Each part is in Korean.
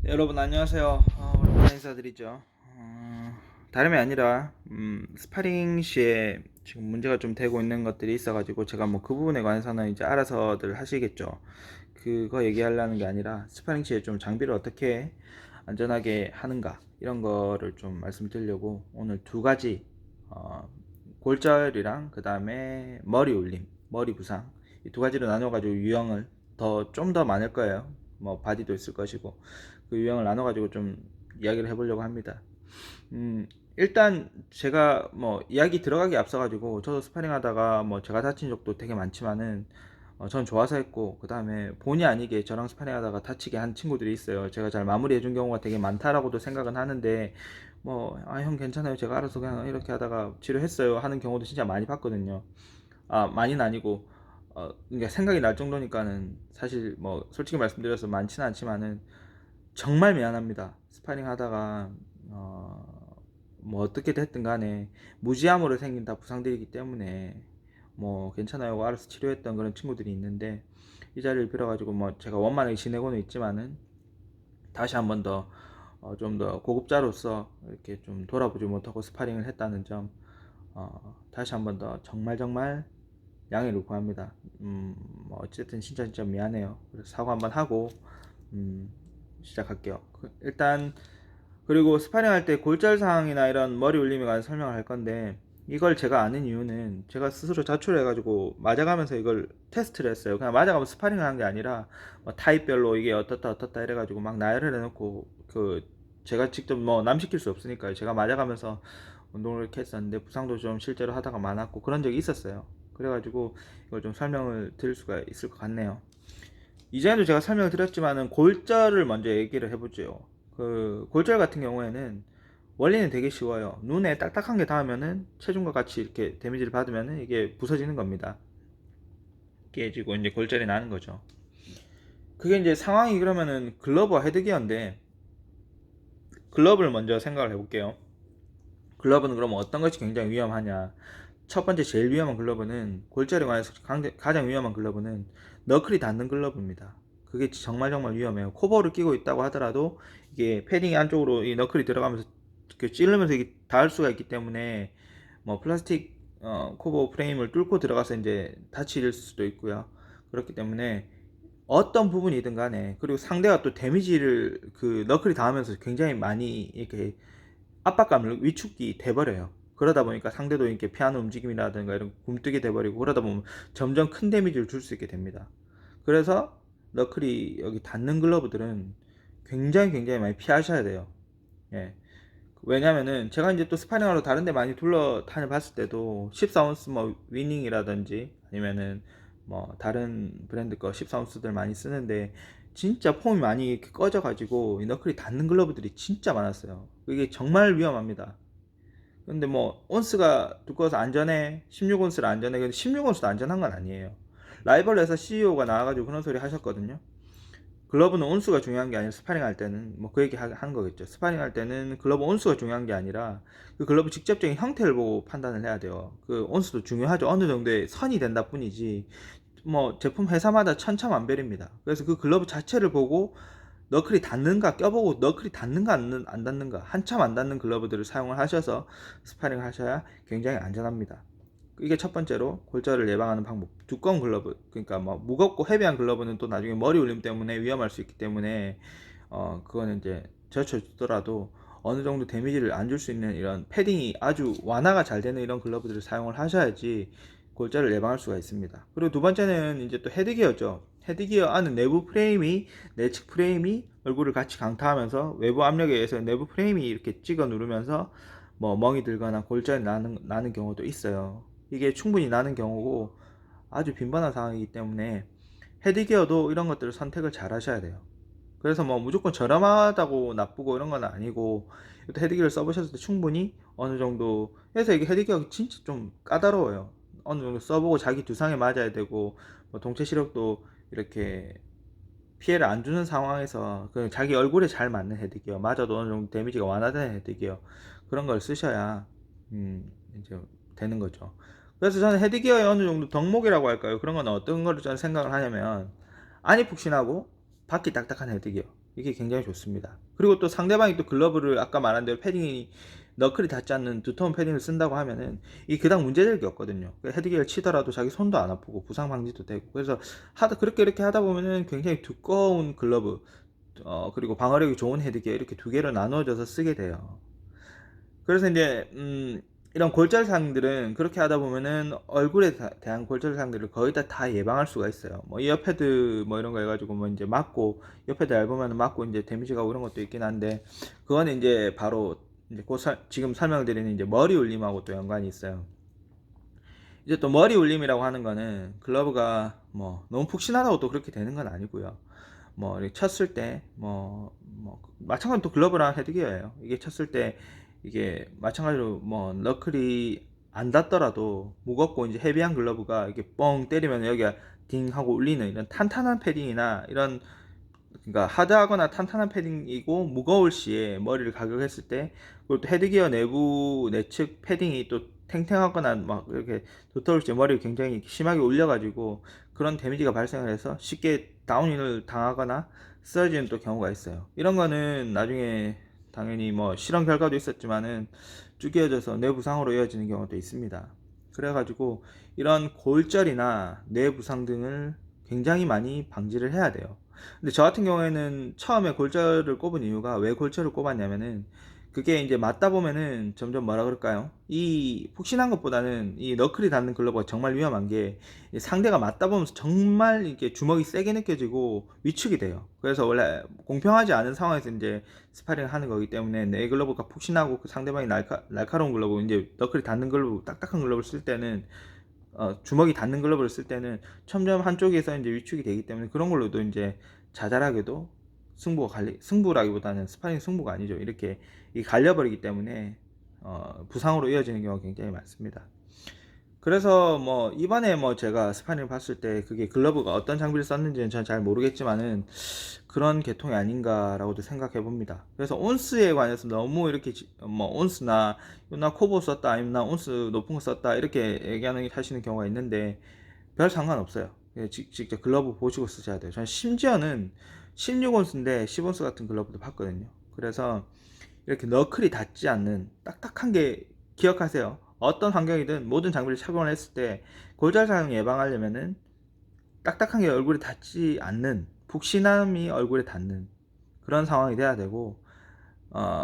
여러분 안녕하세요. 오랜만에 인사드리죠. 다름이 아니라 스파링 시에 지금 문제가 좀 되고 있는 것들이 있어가지고 제가 뭐 그 부분에 관해서는 이제 알아서들 하시겠죠. 그거 얘기하려는 게 아니라 스파링 시에 좀 장비를 어떻게 안전하게 하는가 이런 거를 좀 말씀드리려고 오늘 두 가지 골절이랑 그 다음에 머리 울림, 머리 부상 이 두 가지로 나눠가지고 유형을 좀 더 많을 거예요. 뭐 바디도 있을 것이고 그 유형을 나눠가지고 좀 이야기를 해보려고 합니다. 일단 제가 뭐 이야기 들어가기 앞서가지고 저도 스파링 하다가 뭐 제가 다친 적도 되게 많지만은 전 좋아서 했고 그 다음에 본의 아니게 저랑 스파링 하다가 다치게 한 친구들이 있어요. 제가 잘 마무리해 준 경우가 되게 많다라고도 생각은 하는데 뭐 아 형 괜찮아요 제가 알아서 그냥 이렇게 하다가 치료했어요 하는 경우도 진짜 많이 봤거든요. 많이는 아니고 그러니까 생각이 날 정도니까는 사실 뭐 솔직히 말씀드려서 많지는 않지만은 정말 미안합니다. 스파링 하다가 뭐 어떻게 됐든 간에 무지함으로 생긴 다 부상들이기 때문에 뭐 괜찮아요 알아서 치료했던 그런 친구들이 있는데 이 자리를 빌어가지고 뭐 제가 원만하게 지내고는 있지만은 다시 한번 더 좀 더 고급자로서 이렇게 좀 돌아보지 못하고 스파링을 했다는 점 다시 한번 더 정말 정말 양해를 구합니다. 뭐 어쨌든 진짜 미안해요. 그래서 사과 한번 하고 음, 시작할게요. 일단 그리고 스파링 할 때 골절 상황이나 이런 머리 울림에 관해서 설명을 할 건데 이걸 제가 아는 이유는 제가 스스로 자초를 해가지고 맞아가면서 이걸 테스트를 했어요. 그냥 맞아가면서 스파링을 한 게 아니라 뭐 타입별로 이게 어떻다 이래가지고 막 나열을 해놓고 그 제가 직접 뭐 남 시킬 수 없으니까요. 제가 맞아가면서 운동을 이렇게 했었는데 부상도 좀 실제로 하다가 많았고 그런 적이 있었어요. 그래가지고 이걸 좀 설명을 드릴 수가 있을 것 같네요. 이전에도 제가 설명을 드렸지만은 골절을 먼저 얘기를 해보죠. 그 골절 같은 경우에는 원리는 되게 쉬워요. 눈에 딱딱한 게 닿으면은 체중과 같이 이렇게 데미지를 받으면은 이게 부서지는 겁니다. 깨지고 이제 골절이 나는 거죠. 그게 이제 상황이 그러면은 글러브와 헤드기어인데 글러브를 먼저 생각을 해볼게요. 글러브는 그러면 어떤 것이 굉장히 위험하냐? 첫 번째 제일 위험한 글러브는 골절에 관해서 가장 위험한 글러브는 너클이 닿는 글러브입니다. 그게 정말 위험해요. 코버를 끼고 있다고 하더라도 이게 패딩이 안쪽으로 이 너클이 들어가면서 이렇게 찌르면서 이게 닿을 수가 있기 때문에 뭐 플라스틱 코버 프레임을 뚫고 들어가서 이제 다칠 수도 있고요. 그렇기 때문에 어떤 부분이든 간에 그리고 상대가 또 데미지를 그 너클이 닿으면서 굉장히 많이 이렇게 압박감을 위축이 돼버려요. 그러다 보니까 상대도 이렇게 피하는 움직임이라든가 이런 굼뜨게 돼버리고 그러다 보면 점점 큰 데미지를 줄 수 있게 됩니다. 그래서 너클이 여기 닿는 글러브들은 굉장히 많이 피하셔야 돼요. 예. 왜냐면은 제가 이제 또 스파링하러 다른 데 많이 둘러 다녀 봤을 때도 14온스 뭐 위닝이라든지 아니면은 뭐 다른 브랜드 거 14온스들 많이 쓰는데 진짜 폼이 많이 이렇게 꺼져 가지고 이 너클이 닿는 글러브들이 진짜 많았어요. 이게 정말 위험합니다. 근데 뭐 온스가 두꺼워서 안전해 16온스를 안전해 근데 16온스도 안전한 건 아니에요. 라이벌 회사 CEO가 나와가지고 그런 소리 하셨거든요. 글러브는 온수가 중요한 게 아니라 스파링 할 때는 뭐 그 얘기 한 거겠죠. 스파링 할 때는 글러브 온수가 중요한 게 아니라 그 글러브 직접적인 형태를 보고 판단을 해야 돼요. 그 온수도 중요하죠. 어느 정도의 선이 된다 뿐이지 뭐 제품 회사마다 천차만별입니다. 그래서 그 글러브 자체를 보고 너클이 닿는가 껴보고 너클이 닿는가 안 닿는가 한참 안 닿는 글러브들을 사용을 하셔서 스파링을 하셔야 굉장히 안전합니다. 이게 첫 번째로 골절을 예방하는 방법. 두꺼운 글러브, 그러니까 뭐 무겁고 헤비한 글러브는 또 나중에 머리 울림 때문에 위험할 수 있기 때문에 그거는 이제 젖혀주더라도 어느 정도 데미지를 안 줄 수 있는 이런 패딩이 아주 완화가 잘 되는 이런 글러브들을 사용을 하셔야지 골절을 예방할 수가 있습니다. 그리고 두 번째는 이제 또 헤드기어죠. 헤드기어 안은 내부 프레임이 내측 프레임이 얼굴을 같이 강타하면서 외부 압력에 의해서 내부 프레임이 이렇게 찍어 누르면서 뭐 멍이 들거나 골절이 나는 경우도 있어요. 이게 충분히 나는 경우고 아주 빈번한 상황이기 때문에 헤드기어도 이런 것들을 선택을 잘 하셔야 돼요. 그래서 뭐 무조건 저렴하다고 나쁘고 이런 건 아니고 또 헤드기어를 써보셨을 때 충분히 어느 정도 해서 이게 헤드기어가 진짜 좀 까다로워요. 어느 정도 써보고 자기 두상에 맞아야 되고 뭐 동체 시력도 이렇게 피해를 안 주는 상황에서 그 자기 얼굴에 잘 맞는 헤드기어 맞아도 어느 정도 데미지가 완화되는 헤드기어 그런 걸 쓰셔야 이제 되는 거죠. 그래서 저는 헤드기어의 어느 정도 덕목이라고 할까요? 그런 건 어떤 거를 저는 생각을 하냐면 안이 푹신하고 밖이 딱딱한 헤드기어 이게 굉장히 좋습니다. 그리고 또 상대방이 또 글러브를 아까 말한 대로 패딩이 너클이 닿지 않는 두터운 패딩을 쓴다고 하면은 이 그닥 문제될 게 없거든요. 헤드기어를 치더라도 자기 손도 안 아프고 부상 방지도 되고, 그래서 그렇게 이렇게 하다 보면은 굉장히 두꺼운 글러브, 그리고 방어력이 좋은 헤드기어 이렇게 두 개로 나누어져서 쓰게 돼요. 그래서 이제 이런 골절상들은 그렇게 하다 보면은 얼굴에 대한 골절상들을 거의 다 예방할 수가 있어요. 뭐 이어패드 뭐 이런 거 해가지고 뭐 이제 맞고, 이어패드 얇으면 맞고 이제 데미지가 이런 것도 있긴 한데, 그거는 이제 바로 이제 지금 설명드리는 이제 머리 울림하고 또 연관이 있어요. 이제 또 머리 울림이라고 하는 거는 글러브가 뭐 너무 푹신하다고 또 그렇게 되는 건 아니고요. 뭐 이렇게 쳤을 때 마찬가지로 또 글러브랑 헤드기어예요. 이게 쳤을 때 이게 마찬가지로 뭐 너클이 안 닿더라도 무겁고 이제 헤비한 글러브가 이렇게 뻥 때리면 여기가 딩 하고 울리는 이런 탄탄한 패딩이나 이런, 그러니까 하드하거나 탄탄한 패딩이고 무거울 시에 머리를 가격했을 때, 그리고 또 헤드기어 내부 내측 패딩이 또 탱탱하거나 막 이렇게 두터울 시 머리를 굉장히 심하게 울려가지고 그런 데미지가 발생을 해서 쉽게 다운힐을 당하거나 쓰러지는 또 경우가 있어요. 이런 거는 나중에 당연히 뭐 실험 결과도 있었지만은 쭉 이어져서 뇌부상으로 이어지는 경우도 있습니다. 그래가지고 이런 골절이나 뇌부상 등을 굉장히 많이 방지를 해야 돼요. 근데 저 같은 경우에는 처음에 골절을 꼽은 이유가, 왜 골절을 꼽았냐면은, 그게 이제 맞다 보면은 점점 뭐라 그럴까요? 이 푹신한 것보다는 이 너클이 닿는 글러브가 정말 위험한 게, 상대가 맞다 보면서 정말 이렇게 주먹이 세게 느껴지고 위축이 돼요. 그래서 원래 공평하지 않은 상황에서 이제 스파링을 하는 거기 때문에, 내 글러브가 푹신하고 그 상대방이 날카로운 글러브, 이제 너클이 닿는 글러브, 딱딱한 글러브를 쓸 때는, 주먹이 닿는 글러브를 쓸 때는 점점 한쪽에서 이제 위축이 되기 때문에, 그런 걸로도 이제 자잘하게도 승부라기보다는 스파링 승부가 아니죠. 이렇게 갈려버리기 때문에 부상으로 이어지는 경우가 굉장히 많습니다. 그래서 뭐 이번에 뭐 제가 스파링을 봤을 때 그게 글러브가 어떤 장비를 썼는지는 저는 잘 모르겠지만은 그런 계통이 아닌가라고도 생각해 봅니다. 그래서 온스에 관해서 너무 이렇게 뭐 온스나 나 코보 썼다, 아니면 나 온스 높은 거 썼다 이렇게 얘기하는 하시는 경우가 있는데, 별 상관없어요. 직접 글러브 보시고 쓰셔야 돼요. 저는 심지어는 16온스인데 10온스 같은 글러브도 봤거든요. 그래서 이렇게 너클이 닿지 않는 딱딱한 게, 기억하세요. 어떤 환경이든 모든 장비를 착용을 했을 때 골절상 예방하려면은 딱딱한 게 얼굴에 닿지 않는, 푹신함이 얼굴에 닿는 그런 상황이 돼야 되고,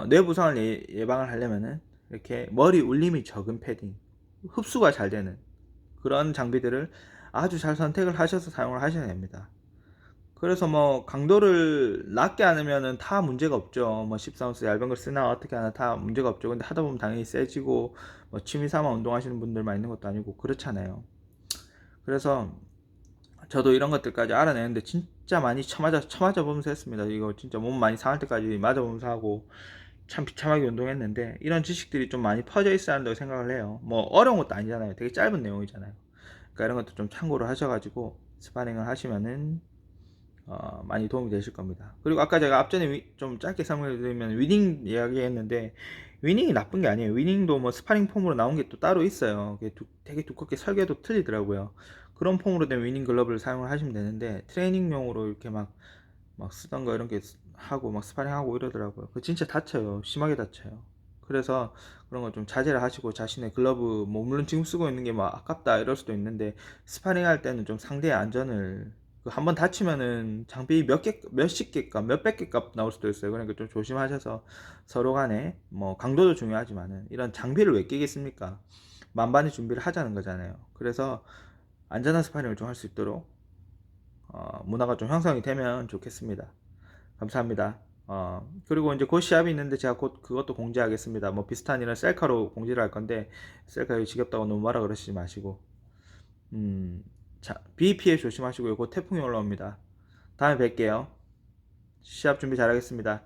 뇌부상을 예방을 하려면은 이렇게 머리 울림이 적은 패딩, 흡수가 잘 되는 그런 장비들을 아주 잘 선택을 하셔서 사용을 하셔야 됩니다. 그래서 뭐 강도를 낮게 않으면은 다 문제가 없죠. 뭐 14온스 얇은 걸 쓰나 어떻게 하나 다 문제가 없죠. 근데 하다 보면 당연히 세지고, 뭐 취미 삼아 운동하시는 분들만 있는 것도 아니고 그렇잖아요. 그래서 저도 이런 것들까지 알아내는데 진짜 많이 쳐맞아 보면서 했습니다. 이거 진짜 몸 많이 상할 때까지 맞아 보면서 하고 참 비참하게 운동했는데, 이런 지식들이 좀 많이 퍼져 있어야 한다고 생각을 해요. 뭐 어려운 것도 아니잖아요. 되게 짧은 내용이잖아요. 그러니까 이런 것도 좀 참고를 하셔가지고 스파링을 하시면은 많이 도움이 되실 겁니다. 그리고 아까 제가 앞전에 좀 짧게 설명해 드리면 위닝 이야기했는데, 위닝이 나쁜 게 아니에요. 위닝도 뭐 스파링 폼으로 나온 게 또 따로 있어요. 되게 두껍게 설계도 틀리더라고요. 그런 폼으로 된 위닝 글러브를 사용을 하시면 되는데, 트레이닝용으로 이렇게 막 쓰던 거 이런 게 하고 막 스파링 하고 이러더라고요. 그 진짜 다쳐요. 심하게 다쳐요. 그래서 그런 거 좀 자제를 하시고, 자신의 글러브 뭐 물론 지금 쓰고 있는 게 막 아깝다 이럴 수도 있는데, 스파링 할 때는 좀 상대의 안전을, 한번 다치면은 장비 몇십 개값, 몇백 개값 나올 수도 있어요. 그러니까 좀 조심하셔서, 서로 간에 뭐 강도도 중요하지만은 이런 장비를 왜 끼겠습니까? 만반의 준비를 하자는 거잖아요. 그래서 안전한 스파링을 좀 할 수 있도록 문화가 좀 형성이 되면 좋겠습니다. 감사합니다. 그리고 이제 곧 시합이 있는데 제가 곧 그것도 공지하겠습니다. 뭐 비슷한 이런 셀카로 공지를 할 건데, 셀카 지겹다고 너무 뭐라 그러시지 마시고, 자, 비 피해 조심하시고요. 곧 태풍이 올라옵니다. 다음에 뵐게요. 시합 준비 잘하겠습니다.